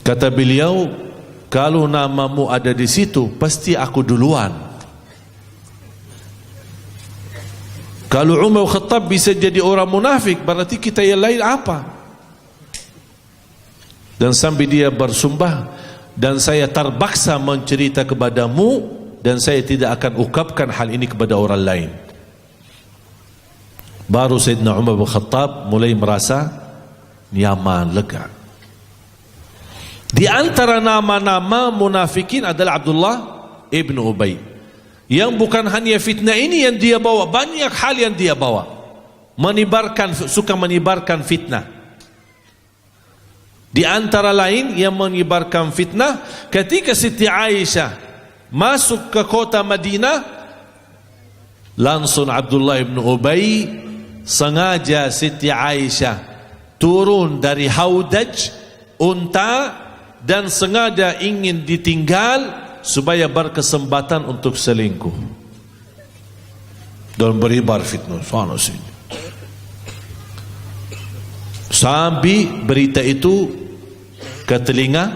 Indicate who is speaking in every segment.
Speaker 1: Kata beliau, kalau namamu ada di situ, pasti aku duluan. Kalau Umar Khattab bisa jadi orang munafik, berarti kita yang lain apa? Dan sampai dia bersumpah, dan saya terpaksa mencerita kepadamu, dan saya tidak akan ungkapkan hal ini kepada orang lain. Baru Sayyidina Umar bin Khattab mulai merasa nyaman, lega. Di antara nama-nama munafikin adalah Abdullah ibn Ubay, yang bukan hanya fitnah ini yang dia bawa, banyak hal yang dia bawa, suka menyebarkan fitnah. Di antara lain yang menyebarkan fitnah, ketika Siti Aisyah masuk ke kota Madinah, langsung Abdullah ibn Ubay sengaja Siti Aisyah turun dari haudaj unta, dan sengaja ingin ditinggal supaya berkesempatan untuk selingkuh, dan beribar fitnah sana sini. Sampai berita itu ke telinga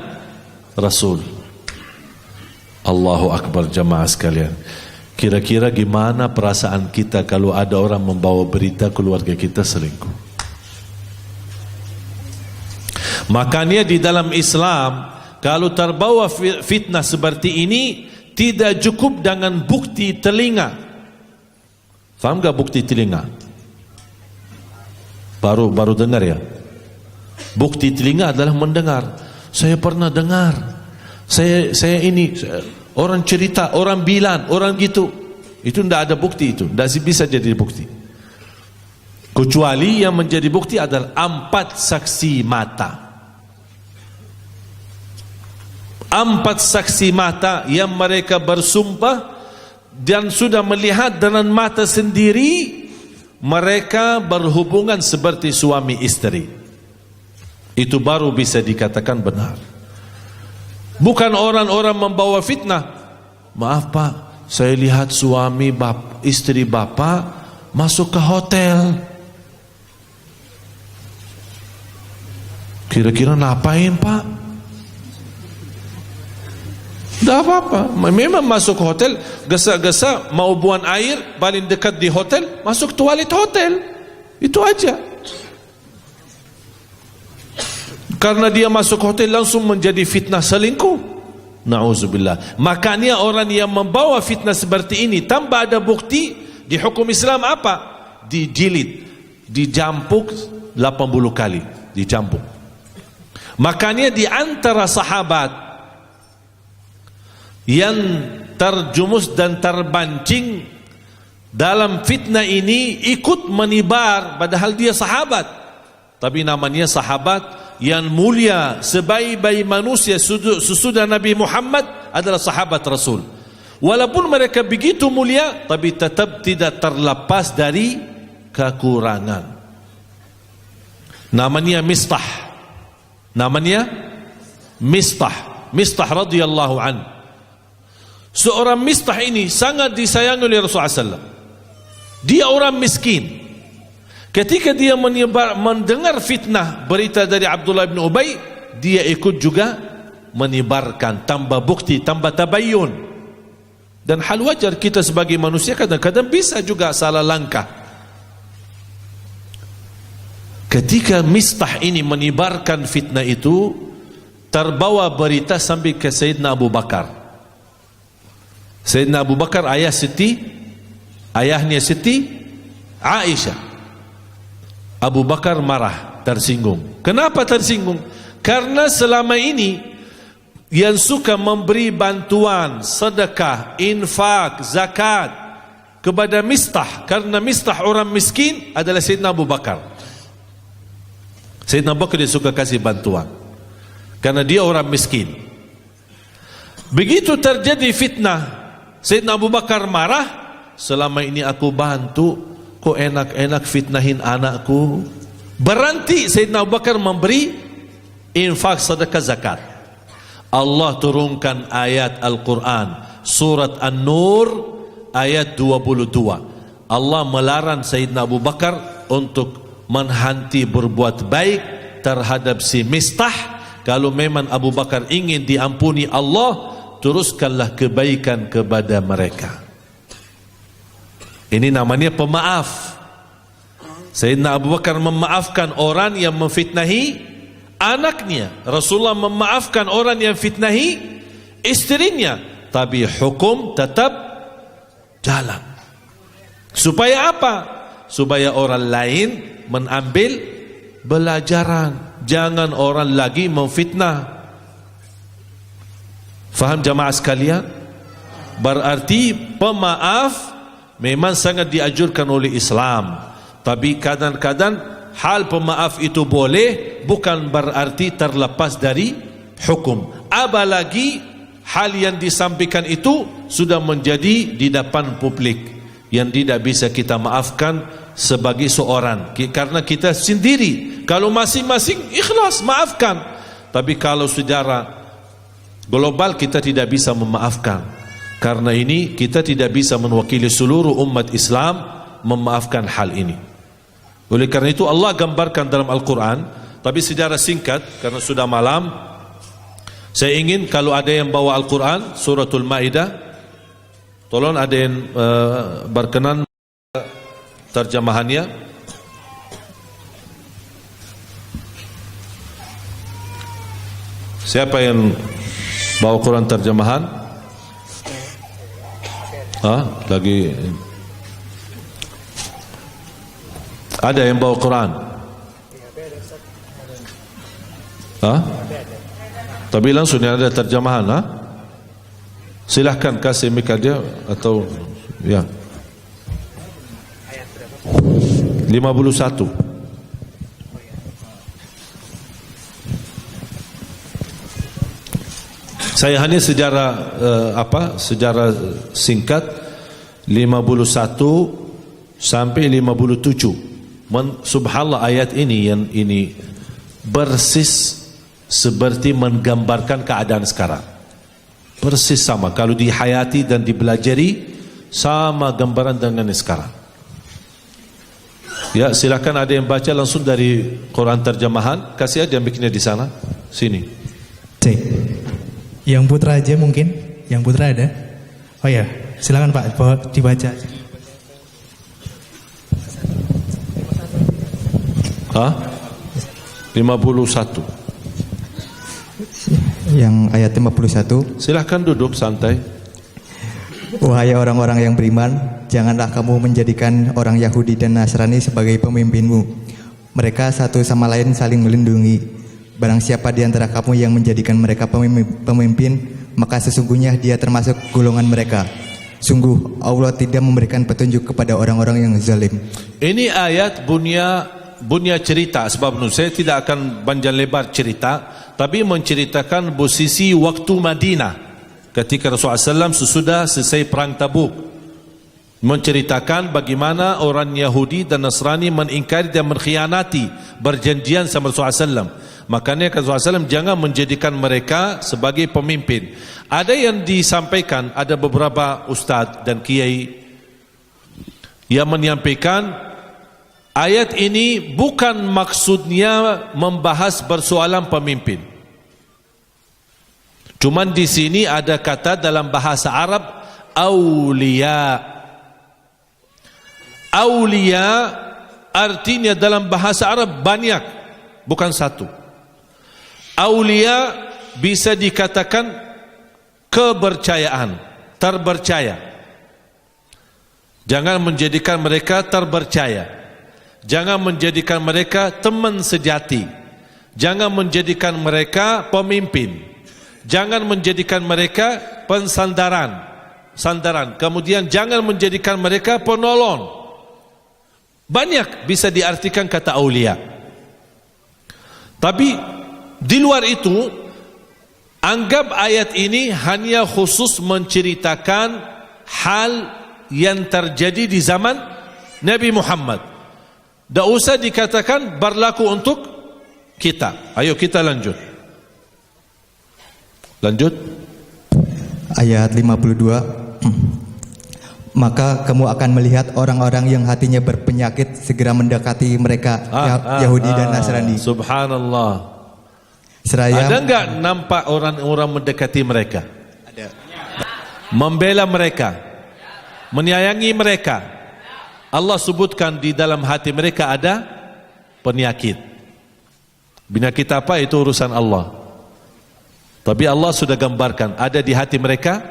Speaker 1: Rasul. Allahu Akbar jamaah sekalian. Kira-kira gimana perasaan kita kalau ada orang membawa berita keluarga kita selingkuh? Makanya di dalam Islam, kalau terbawa fitnah seperti ini, tidak cukup dengan bukti telinga. Faham gak bukti telinga? Baru dengar ya? Bukti telinga adalah mendengar. Saya pernah dengar. Saya ini, orang cerita, orang bilang, orang gitu. Itu tidak ada bukti itu. Tidak bisa jadi bukti. Kecuali yang menjadi bukti adalah 4 saksi mata. 4 saksi mata yang mereka bersumpah dan sudah melihat dengan mata sendiri mereka berhubungan seperti suami istri. Itu baru bisa dikatakan benar. Bukan orang-orang membawa fitnah. Maaf Pak, saya lihat suami istri Bapak masuk ke hotel. Kira-kira ngapain Pak? Tidak apa-apa. Memang masuk hotel, gesa-gesa mau buang air, paling dekat di hotel, masuk toilet hotel. Itu aja. Karena dia masuk hotel langsung menjadi fitnah selingkuh. Na'udzubillah. Makanya orang yang membawa fitnah seperti ini tanpa ada bukti, di hukum Islam apa? Dijilid, dijampuk 80 kali, dijampuk. Makanya di antara sahabat yang terjumus dan terbancing dalam fitnah ini ikut menyebar, padahal dia sahabat, tapi namanya sahabat yang mulia sebaik-baik manusia sesudah Nabi Muhammad adalah sahabat Rasul. Walaupun mereka begitu mulia, tapi tetap tidak terlepas dari kekurangan. Namanya Mistah. Namanya Mistah. Mistah radhiyallahu anhu. Seorang Mistah ini sangat disayangi oleh Rasulullah SAW. Dia orang miskin. Ketika dia mendengar fitnah berita dari Abdullah bin Ubay, dia ikut juga menyebarkan tanpa bukti, tanpa tabayyun. Dan hal wajar, kita sebagai manusia kadang-kadang bisa juga salah langkah. Ketika Mistah ini menyebarkan fitnah itu, terbawa berita sampai ke Sayyidina Abu Bakar. Sayyidina Abu Bakar ayahnya Siti Aisyah. Abu Bakar marah, tersinggung. Kenapa tersinggung? Karena selama ini yang suka memberi bantuan, sedekah, infak, zakat kepada Mistah, karena Mistah orang miskin, adalah Sayyidina Abu Bakar. Sayyidina Abu Bakar dia suka kasih bantuan karena dia orang miskin. Begitu terjadi fitnah, Sayyidina Abu Bakar marah. Selama ini aku bantu, kok enak-enak fitnahin anakku. Berhenti Sayyidina Abu Bakar memberi infak, sedekah, zakat. Allah turunkan ayat Al-Quran, surat An-Nur ayat 22. Allah melarang Sayyidina Abu Bakar untuk menghenti berbuat baik terhadap si Mistah, Kalau memang Abu Bakar ingin diampuni Allah, teruskanlah kebaikan kepada mereka. Ini namanya pemaaf. Sayyidina Abu Bakar memaafkan orang yang memfitnahi anaknya. Rasulullah memaafkan orang yang fitnahi istrinya. Tapi hukum tetap jalan. Supaya apa? Supaya orang lain mengambil pelajaran. Jangan orang lagi memfitnah. Faham jamaah sekalian? Berarti pemaaf memang sangat dianjurkan oleh Islam. Tapi kadang-kadang hal pemaaf itu boleh, bukan berarti terlepas dari hukum. Apalagi hal yang disampaikan itu sudah menjadi di depan publik, yang tidak bisa kita maafkan sebagai seorang, karena kita sendiri. Kalau masing-masing ikhlas maafkan, tapi kalau secara global kita tidak bisa memaafkan. Karena ini kita tidak bisa mewakili seluruh umat Islam memaafkan hal ini. Oleh karena itu Allah gambarkan dalam Al-Quran, tapi secara singkat karena sudah malam. Saya ingin kalau ada yang bawa Al-Quran Suratul Maidah, tolong ada yang berkenan terjemahannya. Siapa yang bawa Quran terjemahan? Lagi ada yang bawa Quran? Tapi langsung ada terjemahan, silahkan kasih mic dia atau ya. 51. Saya hanya sejarah singkat 51 sampai 57. Subhanallah, ayat ini yang ini persis seperti menggambarkan keadaan sekarang. Persis sama, kalau dihayati dan dipelajari sama gambaran dengan sekarang. Ya, silakan ada yang baca langsung dari Quran terjemahan. Kasih aja mic-nya di sana. Sini.
Speaker 2: Cek. Yang putra aja mungkin. Yang putra ada. Oh ya, silakan Pak dibaca.
Speaker 1: 51.
Speaker 2: Yang ayat 51.
Speaker 1: Silahkan duduk santai.
Speaker 2: Wahai orang-orang yang beriman, janganlah kamu menjadikan orang Yahudi dan Nasrani sebagai pemimpinmu. Mereka satu sama lain saling melindungi. Barang siapa di antara kamu yang menjadikan mereka pemimpin, maka sesungguhnya dia termasuk golongan mereka. Sungguh Allah tidak memberikan petunjuk kepada orang-orang yang zalim.
Speaker 1: Ini ayat bunya cerita, sebab saya tidak akan panjang lebar cerita, tapi menceritakan posisi waktu Madinah ketika Rasulullah SAW sesudah selesai perang Tabuk. Menceritakan bagaimana orang Yahudi dan Nasrani mengingkari dan mengkhianati berjanjian sama Rasulullah SAW. Makanya Rasulullah SAW jangan menjadikan mereka sebagai pemimpin. Ada yang disampaikan, ada beberapa ustaz dan kiai yang menyampaikan ayat ini bukan maksudnya membahas persoalan pemimpin. Cuman di sini ada kata dalam bahasa Arab aulia. Aulia artinya dalam bahasa Arab banyak, bukan satu. Aulia bisa dikatakan kepercayaan, terpercaya. Jangan menjadikan mereka terpercaya. Jangan menjadikan mereka teman sejati. Jangan menjadikan mereka pemimpin. Jangan menjadikan mereka sandaran. Kemudian jangan menjadikan mereka penolong. Banyak bisa diartikan kata aulia. Tapi di luar itu, anggap ayat ini hanya khusus menceritakan hal yang terjadi di zaman Nabi Muhammad. Tak usah dikatakan berlaku untuk kita. Ayo kita lanjut.
Speaker 2: Ayat 52. Maka kamu akan melihat orang-orang yang hatinya berpenyakit segera mendekati mereka Yahudi dan Nasrani.
Speaker 1: Subhanallah.
Speaker 2: Seraya
Speaker 1: Ada enggak nampak orang-orang mendekati mereka?
Speaker 2: ada.
Speaker 1: Membela mereka, menyayangi mereka. Allah sebutkan di dalam hati mereka ada penyakit. Penyakit apa? Itu urusan Allah. Tapi Allah sudah gambarkan ada di hati mereka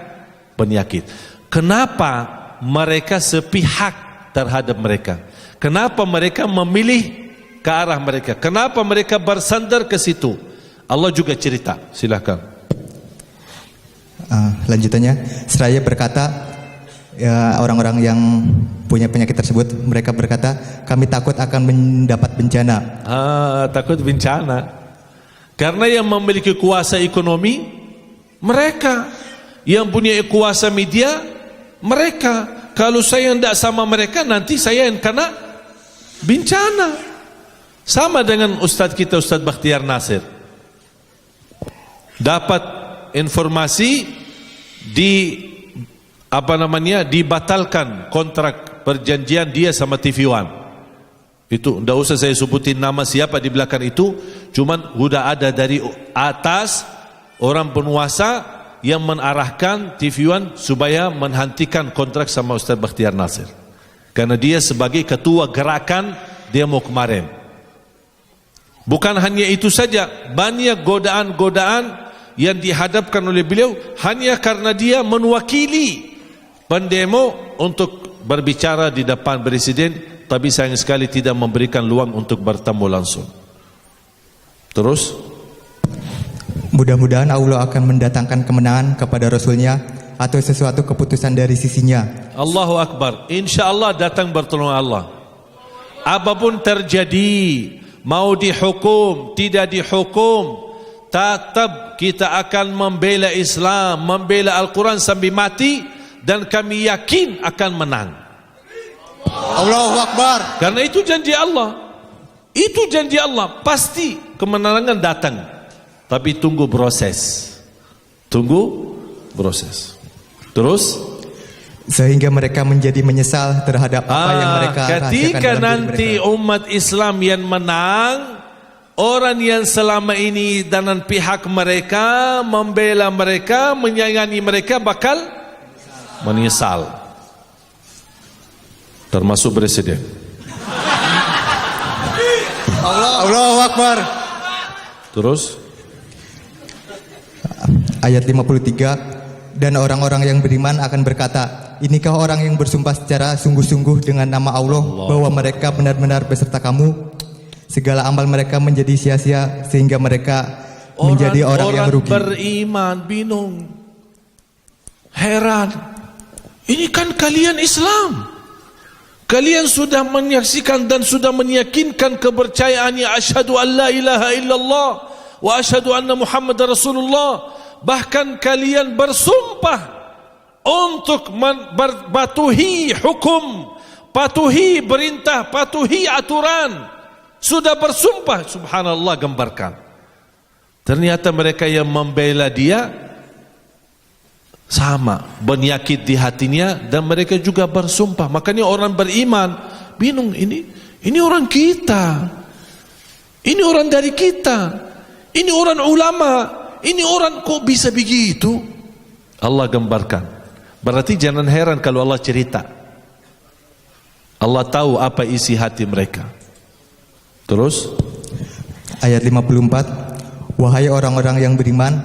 Speaker 1: penyakit. Kenapa mereka sepihak terhadap mereka? Kenapa mereka memilih ke arah mereka? Kenapa mereka bersandar ke situ? Allah juga cerita. Silakan.
Speaker 2: Lanjutannya, seraya berkata, ya, orang-orang yang punya penyakit tersebut, mereka berkata, kami takut akan mendapat bencana.
Speaker 1: Takut bencana. Karena yang memiliki kuasa ekonomi mereka, yang punya kuasa media mereka. Kalau saya tidak sama mereka, nanti saya yang kena bencana. Sama dengan Ustaz kita, Ustaz Bakhtiar Nasir. Dapat informasi dibatalkan kontrak perjanjian dia sama TV One. Itu tidak usah saya sebutin nama siapa di belakang itu, cuman sudah ada dari atas orang penguasa yang mengarahkan TV One supaya menghentikan kontrak sama Ustaz Bakhtiar Nasir. Karena dia sebagai ketua gerakan demo kemarin. Bukan hanya itu saja, banyak godaan-godaan yang dihadapkan oleh beliau hanya karena dia mewakili pendemo untuk berbicara di depan presiden, tapi sayang sekali tidak memberikan luang untuk bertemu langsung. Terus?
Speaker 2: Mudah-mudahan Allah akan mendatangkan kemenangan kepada Rasulnya atau sesuatu keputusan dari sisinya.
Speaker 1: Allahu Akbar. InsyaAllah datang pertolongan Allah. Apapun terjadi, mau dihukum, tidak dihukum, tetap kita akan membela Islam, membela Al-Quran sampai mati, dan kami yakin akan menang.
Speaker 2: Allahu Akbar.
Speaker 1: Karena itu janji Allah. Itu janji Allah. Pasti kemenangan datang. Tapi tunggu proses. Tunggu proses. Terus?
Speaker 2: Sehingga mereka menjadi menyesal terhadap apa yang mereka rahasiakan
Speaker 1: ketika
Speaker 2: dalam
Speaker 1: nanti
Speaker 2: diri mereka.
Speaker 1: umat Islam yang menang, orang yang selama ini dengan pihak mereka, membela mereka, menyayangi mereka bakal menyesal. Termasuk presiden.
Speaker 2: Allahu Akbar.
Speaker 1: Terus?
Speaker 2: Ayat 53, dan orang-orang yang beriman akan berkata, inikah orang yang bersumpah secara sungguh-sungguh dengan nama Allah bahwa mereka benar-benar beserta kamu? Segala amal mereka menjadi sia-sia sehingga mereka menjadi orang yang rugi.
Speaker 1: Beriman bingung, heran. Ini kan kalian Islam. Kalian sudah menyaksikan dan sudah meyakinkan kepercayaannya asyhadu an la ilaha illallah wa asyhadu anna Muhammadar Rasulullah. Bahkan kalian bersumpah untuk patuhi hukum, patuhi perintah, patuhi aturan. Sudah bersumpah, subhanallah, gambarkan. Ternyata mereka yang membela dia sama, penyakit di hatinya, dan mereka juga bersumpah. Makanya orang beriman bingung, ini orang kita, ini orang dari kita, ini orang ulama, ini orang kok bisa begitu? Allah gambarkan. Berarti jangan heran kalau Allah cerita. Allah tahu apa isi hati mereka. Terus?
Speaker 2: Ayat 54, wahai orang-orang yang beriman,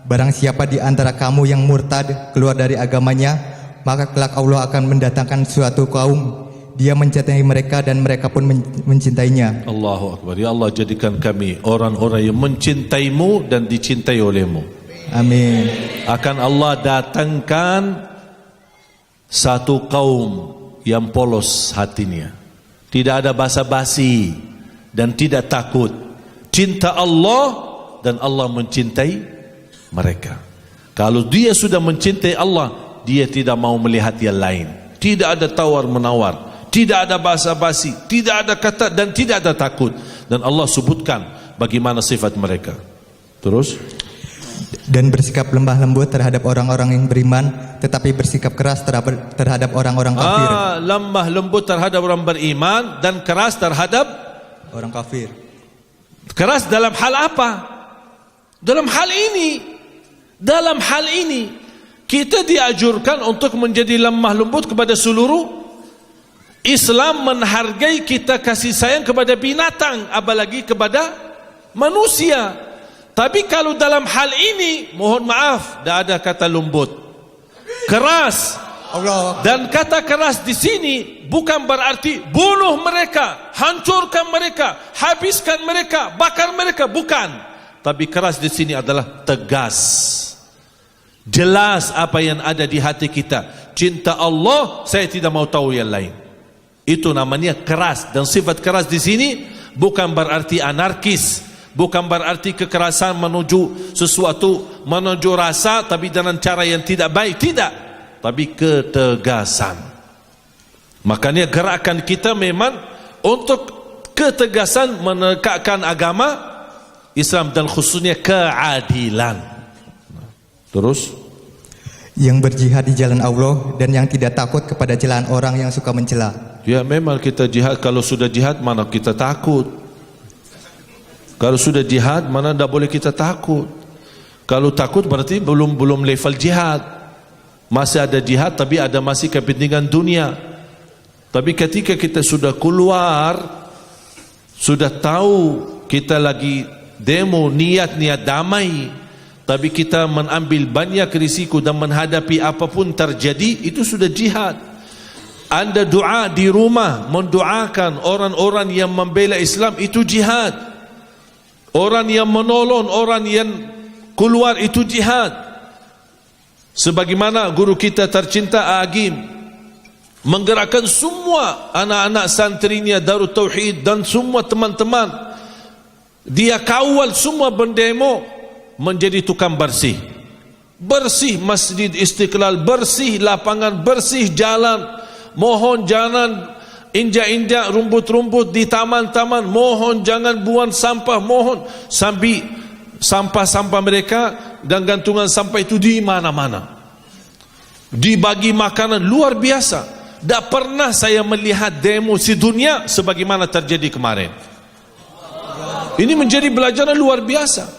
Speaker 2: barang siapa di antara kamu yang murtad keluar dari agamanya, maka kelak Allah akan mendatangkan suatu kaum, dia mencintai mereka dan mereka pun mencintainya.
Speaker 1: Allahu Akbar. Ya Allah, jadikan kami orang-orang yang mencintaimu dan dicintai olehmu.
Speaker 2: Amin.
Speaker 1: Akan Allah datangkan satu kaum yang polos hatinya, tidak ada basa-basi dan tidak takut. Cinta Allah dan Allah mencintai mereka. Kalau dia sudah mencintai Allah, dia tidak mau melihat yang lain. Tidak ada tawar-menawar, tidak ada basa-basi, tidak ada kata dan tidak ada takut. Dan Allah sebutkan bagaimana sifat mereka. Terus?
Speaker 2: Dan bersikap lemah lembut terhadap orang-orang yang beriman, tetapi bersikap keras terhadap orang-orang kafir.
Speaker 1: Lemah lembut terhadap orang beriman dan keras terhadap
Speaker 2: orang kafir.
Speaker 1: Keras dalam hal apa? Dalam hal ini kita dianjurkan untuk menjadi lemah lembut kepada seluruh. Islam menghargai kita kasih sayang kepada binatang, apalagi kepada manusia. Tapi kalau dalam hal ini, mohon maaf, tidak ada kata lembut, keras.
Speaker 2: Allah.
Speaker 1: Dan kata keras di sini bukan berarti bunuh mereka, hancurkan mereka, habiskan mereka, bakar mereka, bukan. Tapi keras di sini adalah tegas, jelas apa yang ada di hati kita. Cinta Allah, saya tidak mau tahu yang lain. Itu namanya keras. Dan sifat keras di sini bukan berarti anarkis, bukan berarti kekerasan menuju sesuatu, menuju rasa tapi dengan cara yang tidak baik, tidak. Tapi ketegasan. Makanya gerakan kita memang untuk ketegasan menegakkan agama Islam dan khususnya keadilan. Terus,
Speaker 2: yang berjihad di jalan Allah dan yang tidak takut kepada celaan orang yang suka mencela.
Speaker 1: ya memang kita jihad. Kalau sudah jihad mana kita takut? Kalau sudah jihad mana tidak boleh kita takut? Kalau takut berarti belum level jihad. Masih ada jihad tapi ada masih kepentingan dunia. Tapi ketika kita sudah keluar, sudah tahu kita lagi demo niat damai, tapi kita mengambil banyak risiko dan menghadapi apapun terjadi, itu sudah jihad. Anda doa di rumah mendoakan orang-orang yang membela Islam, itu jihad. Orang yang menolong, orang yang keluar, itu jihad. Sebagaimana guru kita tercinta Agim menggerakkan semua anak-anak santrinya Darut Tauhid dan semua teman-teman, dia kawal semua berdemo menjadi tukang bersih. Bersih Masjid Istiqlal, bersih lapangan, bersih jalan. Mohon jangan injak-injak rumput-rumput di taman-taman. Mohon jangan buang sampah. Mohon sambil sampah-sampah mereka dan gantungan sampah itu di mana-mana. Dibagi makanan luar biasa. Tak pernah saya melihat demo sedunia sebagaimana terjadi kemarin. Ini menjadi pelajaran luar biasa.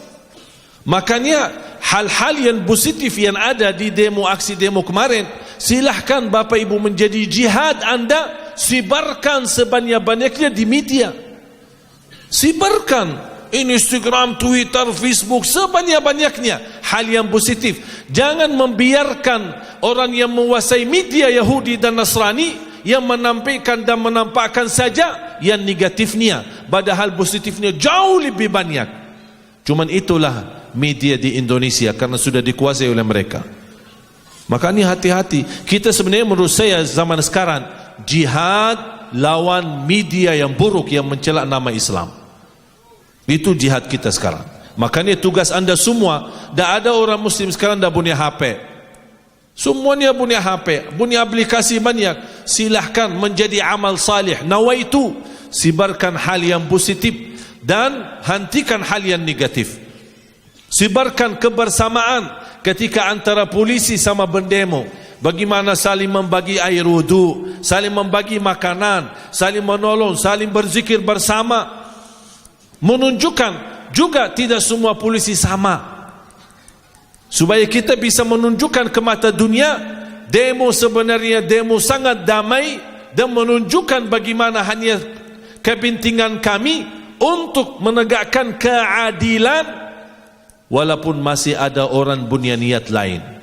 Speaker 1: Makanya hal-hal yang positif yang ada di demo, aksi demo kemarin, silahkan Bapak Ibu menjadi jihad Anda, sibarkan sebanyak-banyaknya di media. Sibarkan Instagram, Twitter, Facebook, sebanyak-banyaknya hal yang positif. Jangan membiarkan orang yang menguasai media Yahudi dan Nasrani yang menampilkan dan menampakkan saja yang negatifnya, padahal positifnya jauh lebih banyak. Cuman itulah media di Indonesia karena sudah dikuasai oleh mereka. Makanya hati-hati. Kita sebenarnya menurut saya zaman sekarang jihad lawan media yang buruk yang mencela nama Islam. Itu jihad kita sekarang. Makanya tugas anda semua, tak ada orang muslim sekarang tak punya HP. Semuanya punya HP, punya aplikasi banyak. Silahkan menjadi amal salih. Nawaitu, sibarkan hal yang positif dan hentikan hal yang negatif. Sibarkan kebersamaan ketika antara polisi sama bendemo. Bagaimana saling membagi air wudu, saling membagi makanan, saling menolong, saling berzikir bersama. Menunjukkan juga tidak semua polisi sama. Supaya kita bisa menunjukkan ke mata dunia, demo sebenarnya demo sangat damai dan menunjukkan bagaimana hanya kepentingan kami untuk menegakkan keadilan walaupun masih ada orang punya niat lain.